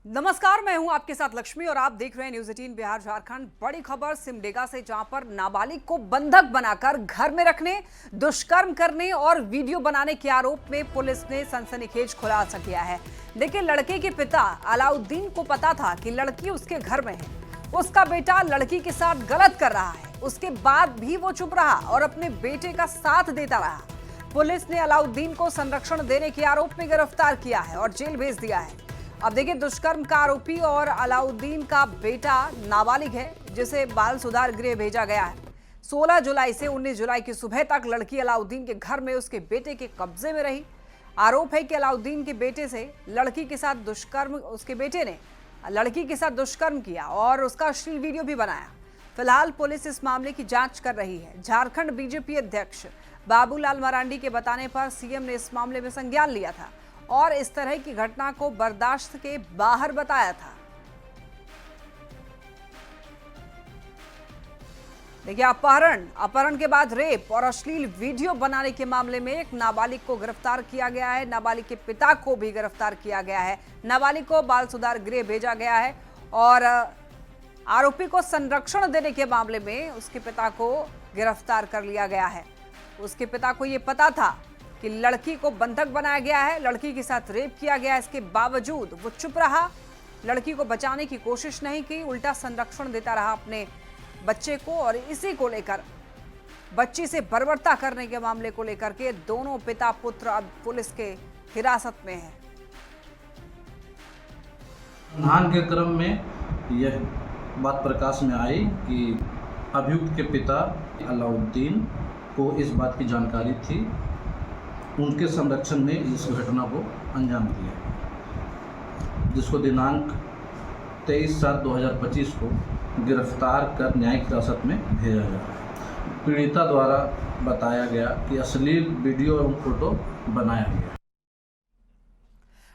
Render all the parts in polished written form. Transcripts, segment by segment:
नमस्कार, मैं हूं आपके साथ लक्ष्मी और आप देख रहे हैं न्यूज़ 18 बिहार झारखंड। बड़ी खबर सिमडेगा से, जहां पर नाबालिग को बंधक बनाकर घर में रखने, दुष्कर्म करने और वीडियो बनाने के आरोप में पुलिस ने सनसनीखेज खुलासा किया है। देखिए, लड़के के पिता अलाउद्दीन को पता था कि लड़की उसके घर में है, उसका बेटा लड़की के साथ गलत कर रहा है। उसके बाद भी वो चुप रहा और अपने बेटे का साथ देता रहा। पुलिस ने अलाउद्दीन को संरक्षण देने के आरोप में गिरफ्तार किया है और जेल भेज दिया है। अब देखिए, दुष्कर्म का आरोपी और अलाउद्दीन का बेटा नाबालिग है, जिसे बाल सुधार गृह भेजा गया है। 16 जुलाई से 19 जुलाई की सुबह तक लड़की अलाउद्दीन के घर में उसके बेटे के कब्जे में रही। आरोप है कि अलाउद्दीन के बेटे से लड़की के साथ दुष्कर्म उसके बेटे ने लड़की के साथ दुष्कर्म किया और उसका अश्लील वीडियो भी बनाया। फिलहाल पुलिस इस मामले की जांच कर रही है। झारखंड बीजेपी अध्यक्ष बाबूलाल मरांडी के बताने पर सीएम ने इस मामले में संज्ञान लिया था और इस तरह की घटना को बर्दाश्त के बाहर बताया था। देखिए, अपहरण के बाद रेप और अश्लील वीडियो बनाने के मामले में एक नाबालिग को गिरफ्तार किया गया है। नाबालिग के पिता को भी गिरफ्तार किया गया है। नाबालिग को बाल सुधार गृह भेजा गया है और आरोपी को संरक्षण देने के मामले में उसके पिता को गिरफ्तार कर लिया गया है। उसके पिता को यह पता था कि लड़की को बंधक बनाया गया है, लड़की के साथ रेप किया गया है। इसके बावजूद वो चुप रहा, लड़की को बचाने की कोशिश नहीं की, उल्टा संरक्षण देता रहा अपने बच्चे को। और इसी को लेकर बच्ची से बर्बरता करने के मामले को लेकर के दोनों पिता पुत्र अब पुलिस के हिरासत में हैं। अनुसंधान के क्रम में यह बात प्रकाश में आई कि अभियुक्त के पिता अलाउद्दीन को इस बात की जानकारी थी। उनके संरक्षण ने इस घटना को अंजाम दिया, जिसको दिनांक 23/7/2025 को गिरफ्तार कर न्यायिक हिरासत में भेजा गया। पीड़िता द्वारा बताया गया कि अश्लील वीडियो एवं फोटो बनाया गया।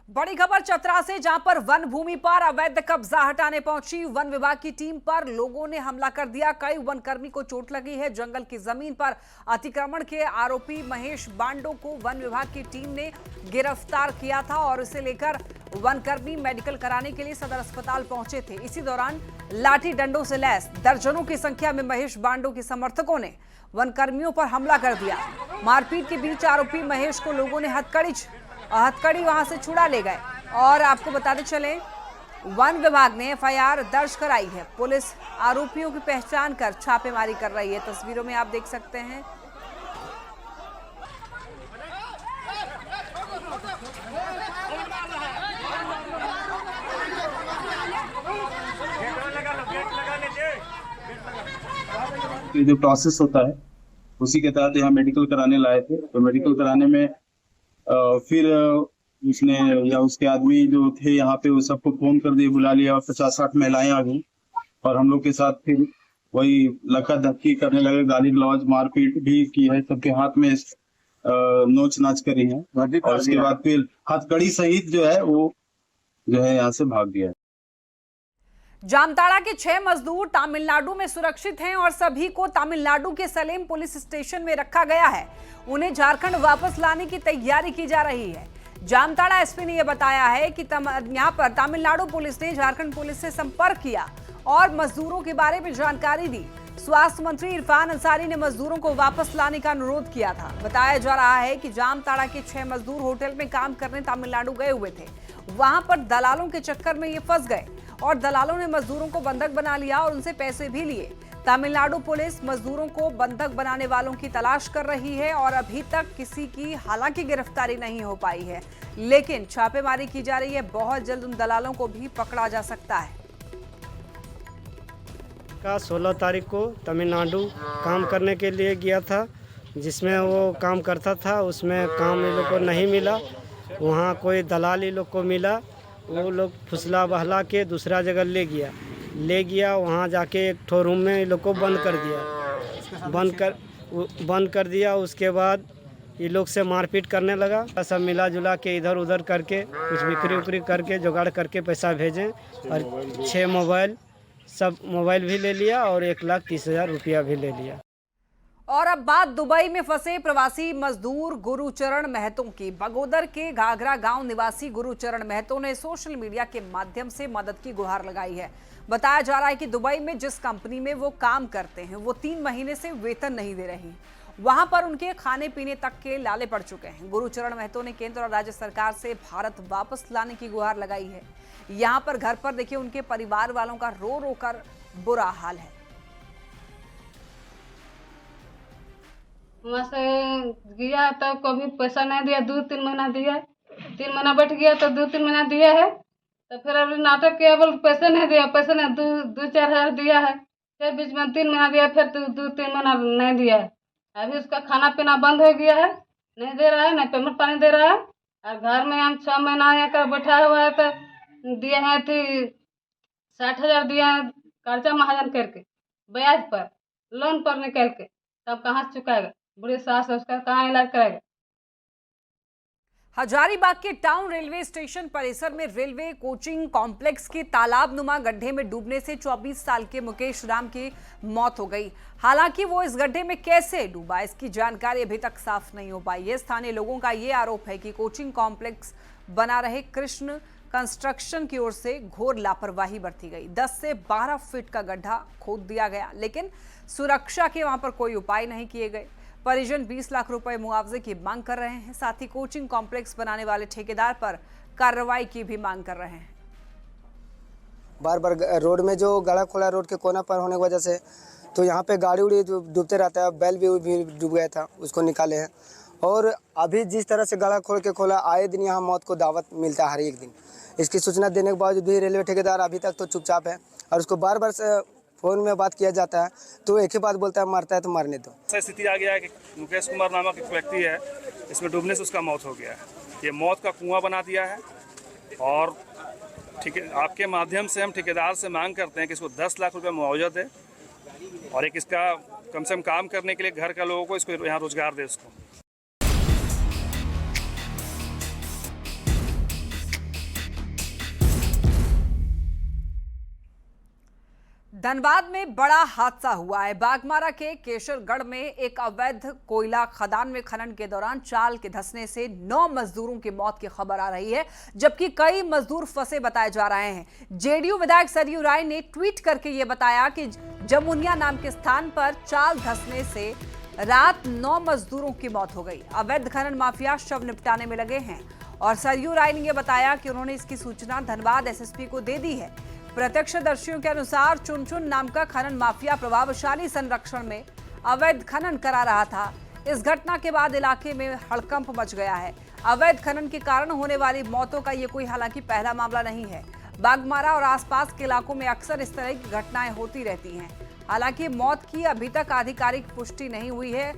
बड़ी खबर चतरा से, जहां पर वन भूमि पर अवैध कब्जा हटाने पहुंची वन विभाग की टीम पर लोगों ने हमला कर दिया। कई वनकर्मी को चोट लगी है। जंगल की जमीन पर अतिक्रमण के आरोपी महेश बांडो को वन विभाग की टीम ने गिरफ्तार किया था और इसे लेकर वनकर्मी मेडिकल कराने के लिए सदर अस्पताल पहुंचे थे। इसी दौरान लाठी डंडों से लैस दर्जनों की संख्या में महेश बांडो के समर्थकों ने वनकर्मियों पर हमला कर दिया। मारपीट के बीच आरोपी महेश को लोगों ने हथकड़ी वहां से छुड़ा ले गए। और आपको बताते चले, वन विभाग ने एफआईआर दर्ज कराई है। पुलिस आरोपियों की पहचान कर छापेमारी कर रही है। तस्वीरों में आप देख सकते हैं। ये जो प्रोसेस होता है उसी के तहत यहाँ मेडिकल कराने लाए थे। तो मेडिकल कराने में फिर उसने या उसके आदमी जो थे यहाँ पे वो सबको फोन कर दिए, बुला लिया और 50-60 महिलाएं आ गई और हम लोग के साथ फिर वही लक्का धक्की करने लगे, गाली गलौज मारपीट भी की है, सबके हाथ में नोच नाच करी है और उसके बाद फिर हथकड़ी सहित जो है वो जो है यहाँ से भाग गया। जामताड़ा के 6 मजदूर तमिलनाडु में सुरक्षित हैं और सभी को तमिलनाडु के सलेम पुलिस स्टेशन में रखा गया है। उन्हें झारखंड वापस लाने की तैयारी की जा रही है। जामताड़ा एसपी ने यह बताया है कि यहां पर तमिलनाडु पुलिस ने झारखंड पुलिस से संपर्क किया और मजदूरों के बारे में जानकारी दी। स्वास्थ्य मंत्री इरफान अंसारी ने मजदूरों को वापस लाने का अनुरोध किया था। बताया जा रहा है कि जामताड़ा के 6 मजदूर होटल में काम करने तमिलनाडु गए हुए थे। वहां पर दलालों के चक्कर में ये फंस गए और दलालों ने मजदूरों को बंधक बना लिया और उनसे पैसे भी लिए। तमिलनाडु पुलिस मजदूरों को बंधक बनाने वालों की तलाश कर रही है और अभी तक किसी की हालांकि गिरफ्तारी नहीं हो पाई है, लेकिन छापेमारी की जा रही है। बहुत जल्द उन दलालों को भी पकड़ा जा सकता है। 16 तारीख को तमिलनाडु काम करने के लिए गया था, जिसमें वो काम करता था उसमें काम ये लोग को नहीं मिला। वहाँ कोई दलाल ये लोग को मिला, वो लोग फुसला बहला के दूसरा जगह ले गया। वहाँ जाके एक ठो रूम में ये लोग को बंद कर दिया। उसके बाद ये लोग से मारपीट करने लगा। सब मिला जुला के इधर उधर करके कुछ बिक्री उक्री करके जुगाड़ करके पैसा भेजें और 6 मोबाइल भी ले लिया और 1,30,000 रुपया भी ले लिया। और अब बात दुबई में फंसे प्रवासी मजदूर गुरुचरण महतो की। बगोदर के घाघरा गांव निवासी गुरुचरण महतो ने सोशल मीडिया के माध्यम से मदद की गुहार लगाई है। बताया जा रहा है कि दुबई में जिस कंपनी में वो काम करते हैं वो 3 महीने से वेतन नहीं दे रही। वहां पर उनके खाने पीने तक के लाले पड़ चुके हैं। गुरुचरण महतो ने केंद्र और राज्य सरकार से भारत वापस लाने की गुहार लगाई है। यहाँ पर घर पर देखिए उनके परिवार वालों का रो रो कर बुरा हाल है। वहाँ से गया तो कभी पैसा नहीं दिया, 2-3 महीना दिया, 3 महीना बैठ गया तो 2-3 महीना दिया है। तो फिर अभी नाटक किया, बोल पैसे नहीं दिया, पैसे नहीं, 2-4 हज़ार दिया है। फिर बीच में 3 महीना दिया, फिर 2-3 महीना नहीं दिया है। अभी उसका खाना पीना बंद हो गया है, नहीं दे रहा है, नहीं पेमेंट पानी दे रहा है। और घर में हम 6 महीना आकर बैठा हुआ है तो दिए हैं 60,000 दिया है कर्जा महाजन करके, ब्याज पर, लोन पर निकल के, तब कहाँ से चुकाएगा? बुढ़ी सास है, उसका कहाँ इलाज कराएगा? हजारीबाग के टाउन रेलवे स्टेशन परिसर में रेलवे कोचिंग कॉम्प्लेक्स के तालाब नुमा गड्ढे में डूबने से 24 साल के मुकेश राम की मौत हो गई। हालांकि वो इस गड्ढे में कैसे डूबा इसकी जानकारी अभी तक साफ नहीं हो पाई है। स्थानीय लोगों का ये आरोप है कि कोचिंग कॉम्प्लेक्स बना रहे कृष्ण कंस्ट्रक्शन की ओर से घोर लापरवाही बरती गई। 10 से 12 फीट का गड्ढा खोद दिया गया, लेकिन सुरक्षा के वहां पर कोई उपाय नहीं किए गए। परिजन 20 लाख रुपए मुआवजे की मांग कर रहे हैं। साथ ही कोचिंग कॉम्प्लेक्स बनाने वाले ठेकेदार पर कार्रवाई की भी मांग कर रहे हैं। बार बार रोड में जो गड़ा खोला रोड के कोना पर होने की वजह से तो यहाँ पे गाड़ी उड़ी डूबते रहता है। बैल भी डूब गया था, उसको निकाले हैं। और अभी जिस तरह से गड़ा खोल के खोला, आए दिन यहाँ मौत को दावत मिलता है हर एक दिन। इसकी सूचना देने के बावजूद भी रेलवे ठेकेदार अभी तक तो चुपचाप है और उसको बार बार से फोन में बात किया जाता है तो एक ही बात बोलता है, मरता है तो मरने दो। ऐसा स्थिति आ गया है कि मुकेश कुमार नामक एक व्यक्ति है, इसमें डूबने से उसका मौत हो गया है। ये मौत का कुआं बना दिया है और आपके माध्यम से हम ठेकेदार से मांग करते हैं कि इसको 10 लाख रुपए मुआवजा दे और एक इसका कम से कम काम करने के लिए घर का लोगों को इसको यहाँ रोजगार दे इसको। धनबाद में बड़ा हादसा हुआ है। बागमारा के केशरगढ़ में एक अवैध कोयला खदान में खनन के दौरान चाल के धंसने से 9 मजदूरों की मौत की खबर आ रही है, जबकि कई मजदूर फंसे बताए जा रहे हैं। जेडीयू विधायक सरयू राय ने ट्वीट करके ये बताया कि जमुनिया नाम के स्थान पर चाल धंसने से रात 9 मजदूरों की मौत हो गई। अवैध खनन माफिया शव निपटाने में लगे हैं और सरयू राय ने यह बताया कि उन्होंने इसकी सूचना धनबाद एसएसपी को दे दी है। प्रत्यक्षदर्शियों के अनुसार चुनचुन नाम का खनन माफिया प्रभावशाली संरक्षण में अवैध खनन करा रहा था। इस घटना के बाद इलाके में हड़कंप मच गया है। अवैध खनन के कारण होने वाली मौतों का ये कोई हालांकि पहला मामला नहीं है। बागमारा और आसपास के इलाकों में अक्सर इस तरह की घटनाएं होती रहती हैं। हालांकि मौत की अभी तक आधिकारिक पुष्टि नहीं हुई है।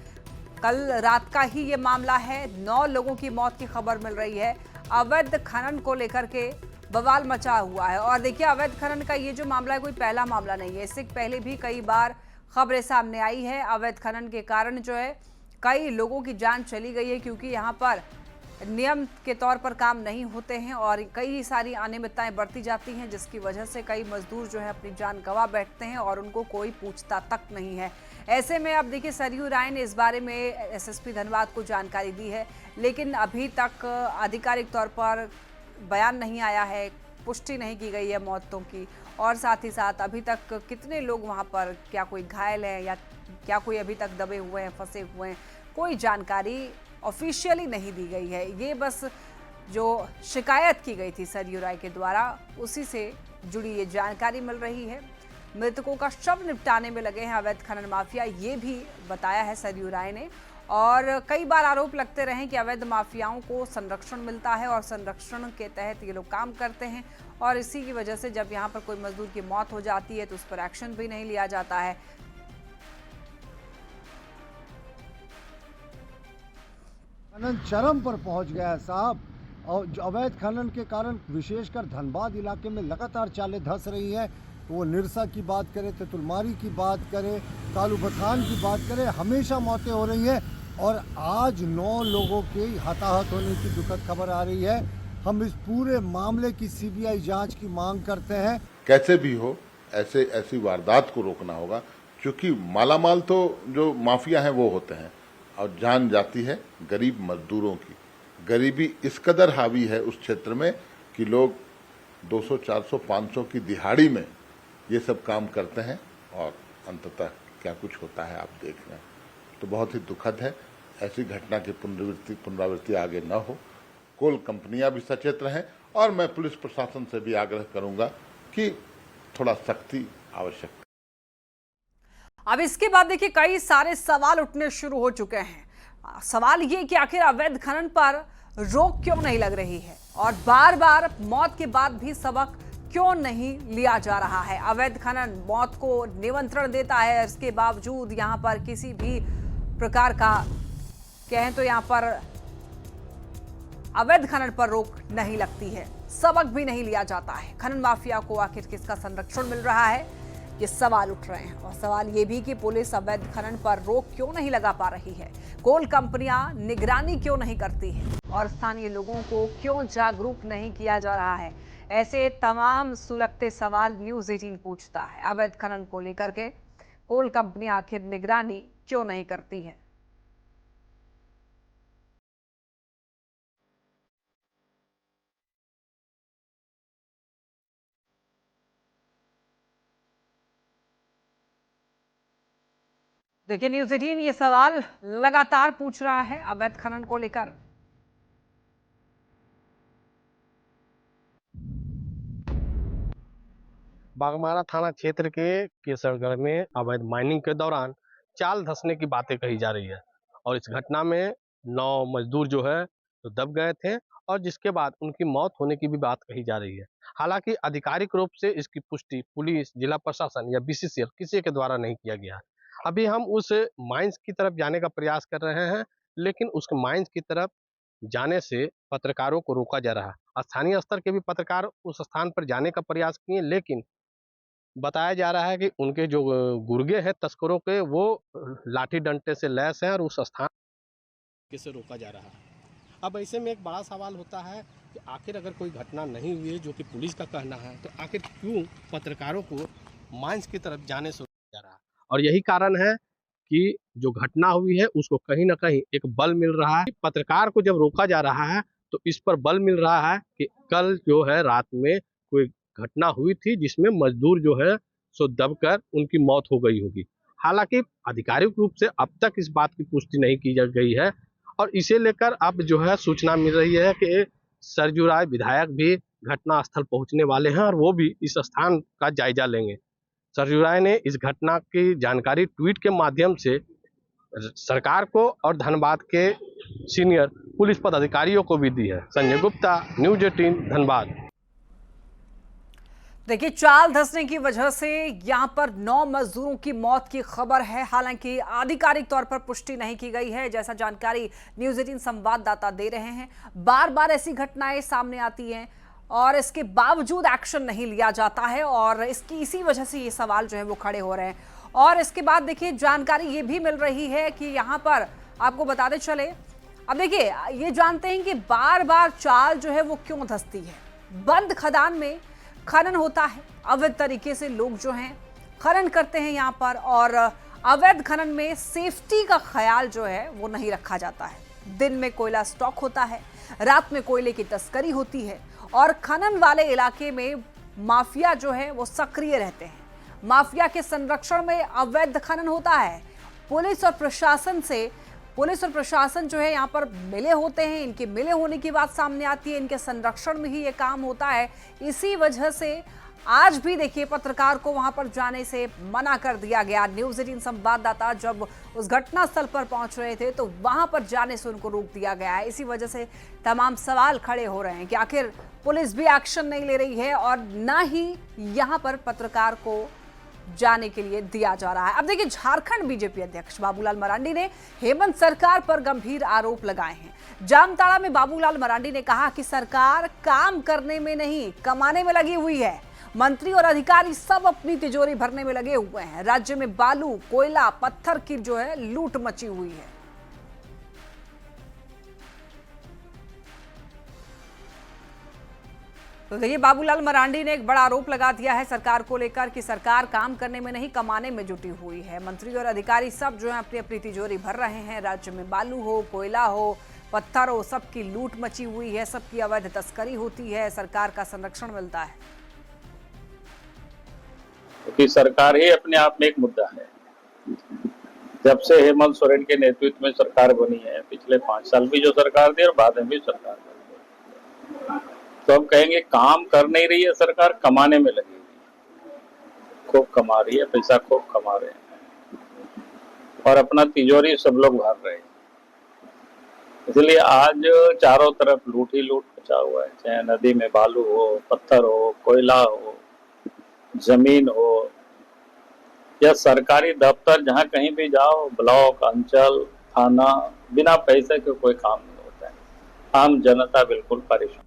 कल रात का ही ये मामला है। 9 लोगों की मौत की खबर मिल रही है। अवैध खनन को लेकर के बवाल मचा हुआ है। और देखिए, अवैध खनन का ये जो मामला है कोई पहला मामला नहीं है। इससे पहले भी कई बार खबरें सामने आई है। अवैध खनन के कारण जो है कई लोगों की जान चली गई है, क्योंकि यहाँ पर नियम के तौर पर काम नहीं होते हैं और कई सारी अनियमितताएं बढ़ती जाती हैं, जिसकी वजह से कई मजदूर जो है अपनी जान गंवा बैठते हैं और उनको कोई पूछता तक नहीं है। ऐसे में अब देखिए, सरयू राय ने इस बारे में एसएसपी धनबाद को जानकारी दी है, लेकिन अभी तक आधिकारिक तौर पर बयान नहीं आया है, पुष्टि नहीं की गई है मौतों की। और साथ ही साथ अभी तक कितने लोग वहां पर, क्या कोई घायल है या क्या कोई अभी तक दबे हुए हैं, फंसे हुए हैं, कोई जानकारी ऑफिशियली नहीं दी गई है। ये बस जो शिकायत की गई थी सरयू राय के द्वारा, उसी से जुड़ी ये जानकारी मिल रही है। मृतकों का शव निपटाने में लगे हैं अवैध खनन माफिया, ये भी बताया है सरयू राय ने। और कई बार आरोप लगते रहे कि अवैध माफियाओं को संरक्षण मिलता है और संरक्षण के तहत ये लोग काम करते हैं, और इसी की वजह से जब यहाँ पर कोई मजदूर की मौत हो जाती है तो उस पर एक्शन भी नहीं लिया जाता है। खनन चरम पर पहुंच गया है साहब, और जो अवैध खनन के कारण विशेषकर धनबाद इलाके में लगातार चालें धंस रही हैं। तो वो निरसा की बात करें, तेतुलमारी की बात करें, कालू बथान की बात करें, हमेशा मौतें हो रही हैं। और आज 9 लोगों के हताहत होने की दुखद खबर आ रही है। हम इस पूरे मामले की सीबीआई जांच की मांग करते हैं। कैसे भी हो ऐसी वारदात को रोकना होगा। क्योंकि मालामाल तो जो माफिया हैं वो होते हैं और जान जाती है गरीब मजदूरों की। गरीबी इस कदर हावी है उस क्षेत्र में कि लोग 200, 400, 500 की दिहाड़ी में ये सब काम करते हैं और अंततः क्या कुछ होता है आप देख रहे हैं। तो बहुत ही दुखद है, ऐसी घटना की पुनरावृत्ति आगे न हो। कोल कंपनियां भी सचेत रहें और मैं पुलिस प्रशासन से भी आग्रह करूंगा कि थोड़ा सख्ती आवश्यक। अब इसके बाद देखिए कई सारे सवाल उठने शुरू हो चुके हैं। सवाल ये कि आखिर अवैध खनन पर रोक क्यों नहीं लग रही है और बार बार मौत के बाद भी सबक क्यों नहीं लिया जा रहा है। अवैध खनन मौत को निमंत्रण देता है, इसके बावजूद यहां पर किसी भी प्रकार का कहें तो यहां पर अवैध खनन पर रोक नहीं लगती है, सबक भी नहीं लिया जाता है। खनन माफिया को आखिर किसका संरक्षण मिल रहा है, ये सवाल उठ रहे हैं। और सवाल ये भी कि पुलिस अवैध खनन पर रोक क्यों नहीं लगा पा रही है, कोल कंपनियां निगरानी क्यों नहीं करती हैं और स्थानीय लोगों को क्यों जागरूक नहीं किया जा रहा है। ऐसे तमाम सुलगते सवाल न्यूज़ 18 पूछता है। अवैध खनन को लेकर के कोल कंपनियां आखिर निगरानी क्यों नहीं करती है। देखिए न्यूज़ 18 ये सवाल लगातार पूछ रहा है अवैध खनन को लेकर। बागमारा थाना क्षेत्र के केसरगढ़ में अवैध माइनिंग के दौरान चाल धंसने की बातें कही जा रही है और इस घटना में 9 मजदूर जो है तो दब गए थे और जिसके बाद उनकी मौत होने की भी बात कही जा रही है। हालांकि आधिकारिक रूप से इसकी पुष्टि पुलिस, जिला प्रशासन या बीसीसीएल किसी के द्वारा नहीं किया गया है। अभी हम उस माइंस की तरफ जाने का प्रयास कर रहे हैं, लेकिन उस माइंस की तरफ जाने से पत्रकारों को रोका जा रहा है। स्थानीय स्तर के भी पत्रकार उस स्थान पर जाने का प्रयास किए, लेकिन बताया जा रहा है कि उनके जो गुर्गे हैं तस्करों के, वो लाठी डंडे से लैस हैं और उस स्थान से रोका जा रहा है। अब ऐसे में एक बड़ा सवाल होता है कि आखिर अगर कोई घटना नहीं हुई है, जो कि पुलिस का कहना है, तो आखिर क्यों पत्रकारों को माइंस की तरफ जाने से रोका जा रहा है। और यही कारण है कि जो घटना हुई है उसको कहीं ना कहीं एक बल मिल रहा है। पत्रकार को जब रोका जा रहा है तो इस पर बल मिल रहा है कि कल जो है रात में कोई घटना हुई थी जिसमें मजदूर जो है सो दबकर उनकी मौत हो गई होगी। हालांकि आधिकारिक रूप से अब तक इस बात की पुष्टि नहीं की जा गई है और इसे लेकर अब जो है सूचना मिल रही है कि सरजू राय विधायक भी घटना स्थल पहुंचने वाले हैं और वो भी इस स्थान का जायजा लेंगे। सरजू राय ने इस घटना की जानकारी ट्वीट के माध्यम से सरकार को और धनबाद के सीनियर पुलिस पदाधिकारियों को भी दी है। संजय गुप्ता, न्यूज़ 18, धनबाद। देखिए चाल धंसने की वजह से यहां पर 9 मजदूरों की मौत की खबर है। हालांकि आधिकारिक तौर पर पुष्टि नहीं की गई है, जैसा जानकारी न्यूज़ 18 संवाददाता दे रहे हैं। बार बार ऐसी घटनाएं सामने आती हैं और इसके बावजूद एक्शन नहीं लिया जाता है और इसी वजह से ये सवाल जो है वो खड़े हो रहे हैं। और इसके बाद देखिए जानकारी ये भी मिल रही है कि यहाँ पर आपको बताते चले, अब देखिए ये जानते हैं कि बार बार चाल जो है वो क्यों धंसती है। बंद खदान में खनन होता है, अवैध तरीके से लोग जो हैं खनन करते हैं यहाँ पर और अवैध खनन में सेफ्टी का ख्याल जो है वो नहीं रखा जाता है। दिन में कोयला स्टॉक होता है, रात में कोयले की तस्करी होती है और खनन वाले इलाके में माफिया जो है वो सक्रिय रहते हैं। माफिया के संरक्षण में अवैध खनन होता है। पुलिस और प्रशासन जो है यहाँ पर मिले होते हैं, इनके मिले होने की बात सामने आती है, इनके संरक्षण में ही ये काम होता है। इसी वजह से आज भी देखिए पत्रकार को वहां पर जाने से मना कर दिया गया। न्यूज़ 18 संवाददाता जब उस घटना स्थल पर पहुंच रहे थे तो वहां पर जाने से उनको रोक दिया गया है। इसी वजह से तमाम सवाल खड़े हो रहे हैं कि आखिर पुलिस भी एक्शन नहीं ले रही है और ना ही यहां पर पत्रकार को जाने के लिए दिया जा रहा है। अब देखिए झारखंड बीजेपी अध्यक्ष बाबूलाल मरांडी ने हेमंत सरकार पर गंभीर आरोप लगाए हैं। जामताड़ा में बाबूलाल मरांडी ने कहा कि सरकार काम करने में नहीं कमाने में लगी हुई है। मंत्री और अधिकारी सब अपनी तिजोरी भरने में लगे हुए हैं। राज्य में बालू, कोयला, पत्थर की जो है लूट मची हुई है। तो देखिए, बाबूलाल मरांडी ने एक बड़ा आरोप लगा दिया है सरकार को लेकर कि सरकार काम करने में नहीं कमाने में जुटी हुई है। मंत्री और अधिकारी सब जो है अपनी अपनी तिजोरी भर रहे हैं। राज्य में बालू हो, कोयला हो, पत्थर हो, सबकी लूट मची हुई है, सबकी अवैध तस्करी होती है, सरकार का संरक्षण मिलता है। क्योंकि सरकार ही अपने आप में एक मुद्दा है। जब से हेमंत सोरेन के नेतृत्व में सरकार बनी है, पिछले 5 साल भी जो सरकार थी और बाद में भी सरकार बनी, तो हम कहेंगे काम कर नहीं रही है सरकार, कमाने में लगी हुई है। खूब कमा रही है, पैसा खूब कमा रहे हैं और अपना तिजोरी सब लोग भर रहे हैं। इसलिए आज चारों तरफ लूट ही लूट मचा हुआ है, चाहे नदी में बालू हो, पत्थर हो, कोयला हो, जमीन हो या सरकारी दफ्तर, जहाँ कहीं भी जाओ, ब्लॉक, अंचल, थाना, बिना पैसे के कोई काम नहीं होता है। आम जनता बिल्कुल परेशान।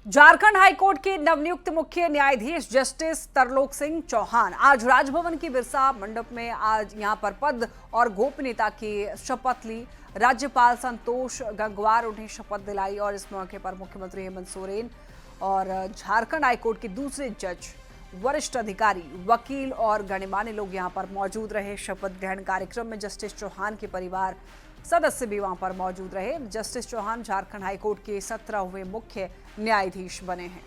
झारखंड हाईकोर्ट के नवनियुक्त मुख्य न्यायाधीश जस्टिस तरलोक सिंह चौहान आज राजभवन की बिरसा मंडप में आज यहां पर पद और गोपनीयता की शपथ ली। राज्यपाल संतोष गंगवार उन्हें शपथ दिलाई और इस मौके पर मुख्यमंत्री हेमंत सोरेन और झारखंड हाईकोर्ट के दूसरे जज, वरिष्ठ अधिकारी, वकील और गणमान्य लोग यहां पर मौजूद रहे। शपथ ग्रहण कार्यक्रम में जस्टिस चौहान के परिवार सदस्य भी वहां पर मौजूद रहे। जस्टिस चौहान झारखंड हाईकोर्ट के 17वें मुख्य न्यायाधीश बने हैं।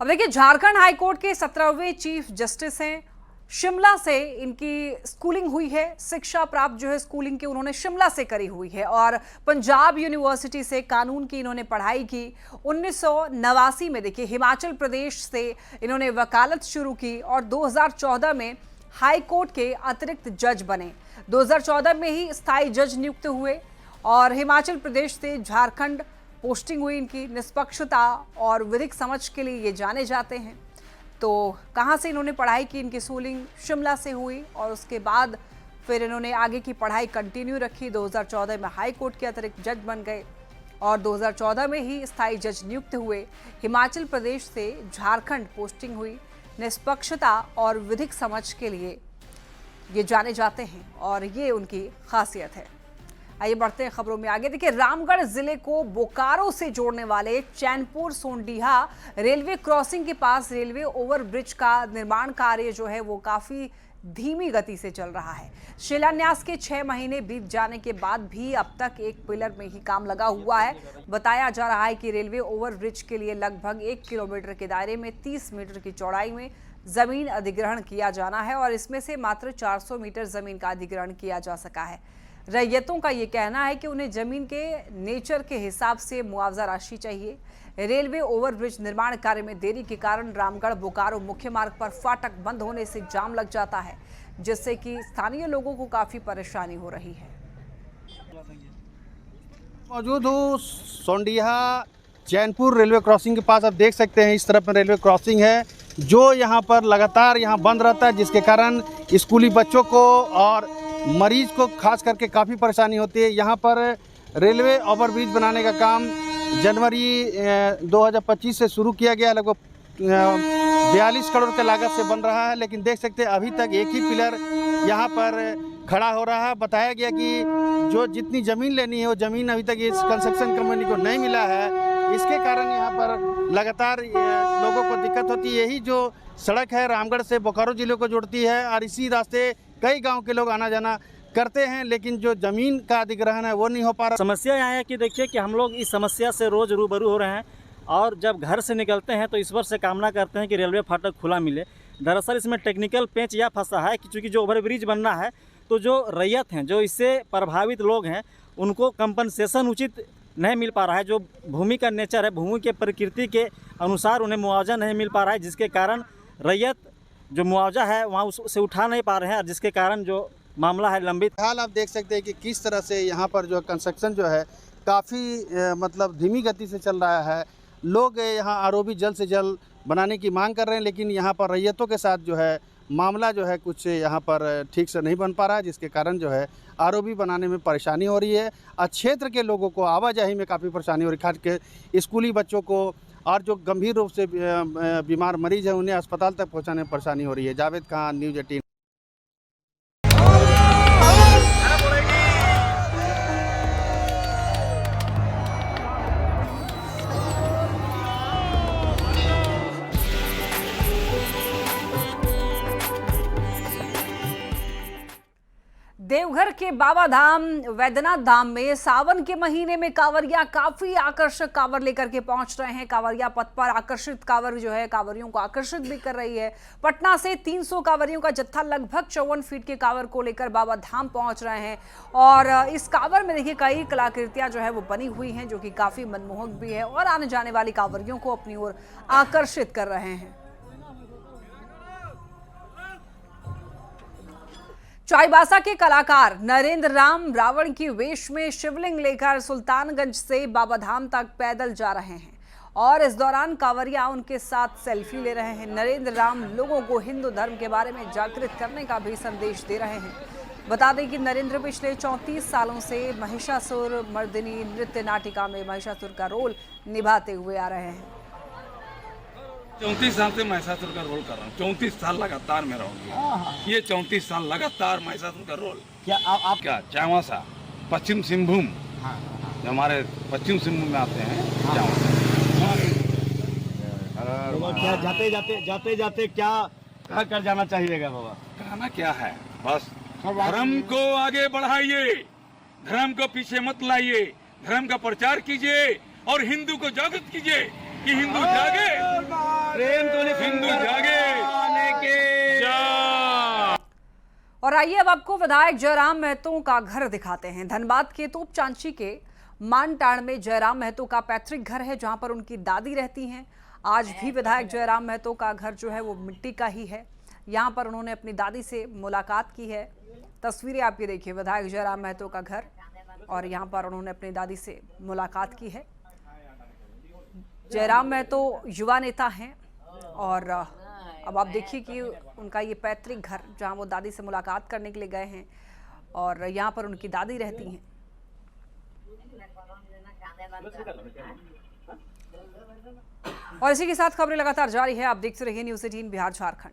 अब देखिए, झारखंड हाईकोर्ट के 17वें चीफ जस्टिस हैं। शिमला से इनकी स्कूलिंग हुई है, शिक्षा प्राप्त जो है स्कूलिंग की उन्होंने शिमला से करी हुई है और पंजाब यूनिवर्सिटी से कानून की इन्होंने पढ़ाई की। 1989 में देखिए हिमाचल प्रदेश से इन्होंने वकालत शुरू की और 2014 में हाई कोर्ट के अतिरिक्त जज बने। 2014 में ही स्थायी जज नियुक्त हुए और हिमाचल प्रदेश से झारखंड पोस्टिंग हुई इनकी। निष्पक्षता और विधिक समझ के लिए ये जाने जाते हैं। तो कहाँ से इन्होंने पढ़ाई की? इनकी स्कूलिंग शिमला से हुई और उसके बाद फिर इन्होंने आगे की पढ़ाई कंटिन्यू रखी। 2014 में हाई कोर्ट के अतिरिक्त जज बन गए और 2014 में ही स्थायी जज नियुक्त हुए। हिमाचल प्रदेश से झारखंड पोस्टिंग हुई। निष्पक्षता और विधिक समझ के लिए ये जाने जाते हैं और ये उनकी खासियत है। आइए बढ़ते हैं खबरों में आगे। देखिए, रामगढ़ जिले को बोकारो से जोड़ने वाले चैनपुर सोंडीहा रेलवे क्रॉसिंग के पास रेलवे ओवरब्रिज का निर्माण कार्य जो है वो काफी धीमी गति से चल रहा है। शिलान्यास के 6 महीने बीत जाने के बाद भी अब तक एक पिलर में ही काम लगा हुआ है। बताया जा रहा है कि रेलवे ओवरब्रिज के लिए लगभग 1 किलोमीटर के दायरे में 30 मीटर की चौड़ाई में जमीन अधिग्रहण किया जाना है और इसमें से मात्र 400 मीटर जमीन का अधिग्रहण किया जा सका है। रैयतों का ये कहना है कि उन्हें जमीन के नेचर के हिसाब से मुआवजा राशि चाहिए। रेलवे ओवरब्रिज निर्माण कार्य में देरी के कारण रामगढ़ बोकारो मुख्य मार्ग पर फाटक बंद होने से जाम लग जाता है, जिससे कि स्थानीय लोगों को काफी परेशानी हो रही है। मौजूद हूँ सोंडीहा चैनपुर रेलवे क्रॉसिंग के पास। आप देख सकते हैं इस तरफ में रेलवे क्रॉसिंग है जो यहाँ पर लगातार यहाँ बंद रहता है, जिसके कारण स्कूली बच्चों को और मरीज को खास करके काफ़ी परेशानी होती है। यहाँ पर रेलवे ओवरब्रिज बनाने का काम जनवरी 2025 से शुरू किया गया। लगभग 42 करोड़ के लागत से बन रहा है, लेकिन देख सकते हैं अभी तक एक ही पिलर यहाँ पर खड़ा हो रहा है। बताया गया कि जो जितनी ज़मीन लेनी है वो ज़मीन अभी तक इस कंस्ट्रक्शन कंपनी को नहीं मिला है। इसके कारण यहाँ पर लगातार लोगों को दिक्कत होती है। यही जो सड़क है रामगढ़ से बोकारो जिले को जोड़ती है और इसी रास्ते कई गांव के लोग आना जाना करते हैं, लेकिन जो ज़मीन का अधिग्रहण है वो नहीं हो पा रहा। समस्या यहाँ है कि देखिए कि हम लोग इस समस्या से रोज़ रूबरू हो रहे हैं और जब घर से निकलते हैं तो ईश्वर से कामना करते हैं कि रेलवे फाटक खुला मिले। दरअसल इसमें टेक्निकल पेंच यह फंसा है कि चूँकि जो ओवरब्रिज बनना है तो जो रैयत हैं, जो इससे प्रभावित लोग हैं, उनको कंपनसेशन उचित नहीं मिल पा रहा है। जो भूमि का नेचर है, भूमि के प्रकृति के अनुसार उन्हें मुआवजा नहीं मिल पा रहा है, जिसके कारण रैयत जो मुआवजा है वहाँ उससे उठा नहीं पा रहे हैं, जिसके कारण जो मामला है लंबित। हाल आप देख सकते हैं कि किस तरह से यहाँ पर जो कंस्ट्रक्शन जो है काफ़ी मतलब धीमी गति से चल रहा है। लोग यहाँ आरओबी जल्द से जल्द बनाने की मांग कर रहे हैं, लेकिन यहाँ पर रैयतों के साथ जो है मामला जो है कुछ यहाँ पर ठीक से नहीं बन पा रहा है, जिसके कारण जो है आरओबी बनाने में परेशानी हो रही है और क्षेत्र के लोगों को आवाजाही में काफ़ी परेशानी हो रही है। खास के स्कूली बच्चों को और जो गंभीर रूप से बीमार मरीज हैं उन्हें अस्पताल तक पहुँचाने में परेशानी हो रही है। जावेद खान, न्यूज़ 18। देवघर के बाबा धाम वैद्यनाथ धाम में सावन के महीने में कांवरिया काफी आकर्षक कांवर लेकर के पहुंच रहे हैं। कांवरिया पथ पर आकर्षित कांवर जो है कांवरियों को आकर्षित भी कर रही है। पटना से 300 कांवरियों का जत्था लगभग 54 फीट के कांवर को लेकर बाबा धाम पहुंच रहे हैं और इस कांवर में देखिए कई कलाकृतियां जो है वो बनी हुई हैं जो कि काफी मनमोहक भी है और आने जाने वाली कांवरियों को अपनी ओर आकर्षित कर रहे हैं। चाईबासा के कलाकार नरेंद्र राम रावण की वेश में शिवलिंग लेकर सुल्तानगंज से बाबा धाम तक पैदल जा रहे हैं और इस दौरान कांवरिया उनके साथ सेल्फी ले रहे हैं। नरेंद्र राम लोगों को हिंदू धर्म के बारे में जागृत करने का भी संदेश दे रहे हैं। बता दें कि नरेंद्र पिछले 34 सालों से महिषासुर मर्दिनी नृत्य नाटिका में महिषासुर का रोल निभाते हुए आ रहे हैं। 34 साल से महिषासुर का रोल कर रहा हूँ। 34 साल लगातार मैं रहूँगा। ये 34 साल लगातार महिषासुर का रोल। क्या आप क्या चाईबासा पश्चिम सिंहभूम जो हमारे पश्चिम सिंहभूम में आते हैं चाईबासा। क्या जाते जाते क्या कर जाना चाहिएगा बाबा? कहना क्या है, बस धर्म को आगे बढ़ाइए, धर्म को पीछे मत लाइए, धर्म का प्रचार कीजिए और हिंदू को जागृत कीजिए कि हिंदू जागे, हिंदू जागे। और आइए अब आपको विधायक जयराम महतो का घर दिखाते हैं। धनबाद के तोपचांची के मानटाड़ में जयराम महतो का पैतृक घर है जहां पर उनकी दादी रहती हैं। आज भी विधायक जयराम महतो का घर जो है वो मिट्टी का ही है। यहां पर उन्होंने अपनी दादी से मुलाकात की है। तस्वीरें आप ये देखिए, विधायक जयराम महतो का घर और यहाँ पर उन्होंने अपनी दादी से मुलाकात की है। जयराम महतो युवा नेता हैं और अब आप देखिए कि उनका ये पैतृक घर जहां वो दादी से मुलाकात करने के लिए गए हैं और यहाँ पर उनकी दादी रहती हैं। और इसी के साथ खबरें लगातार जारी है। आप देखते रहिए न्यूज़ 18 बिहार झारखंड।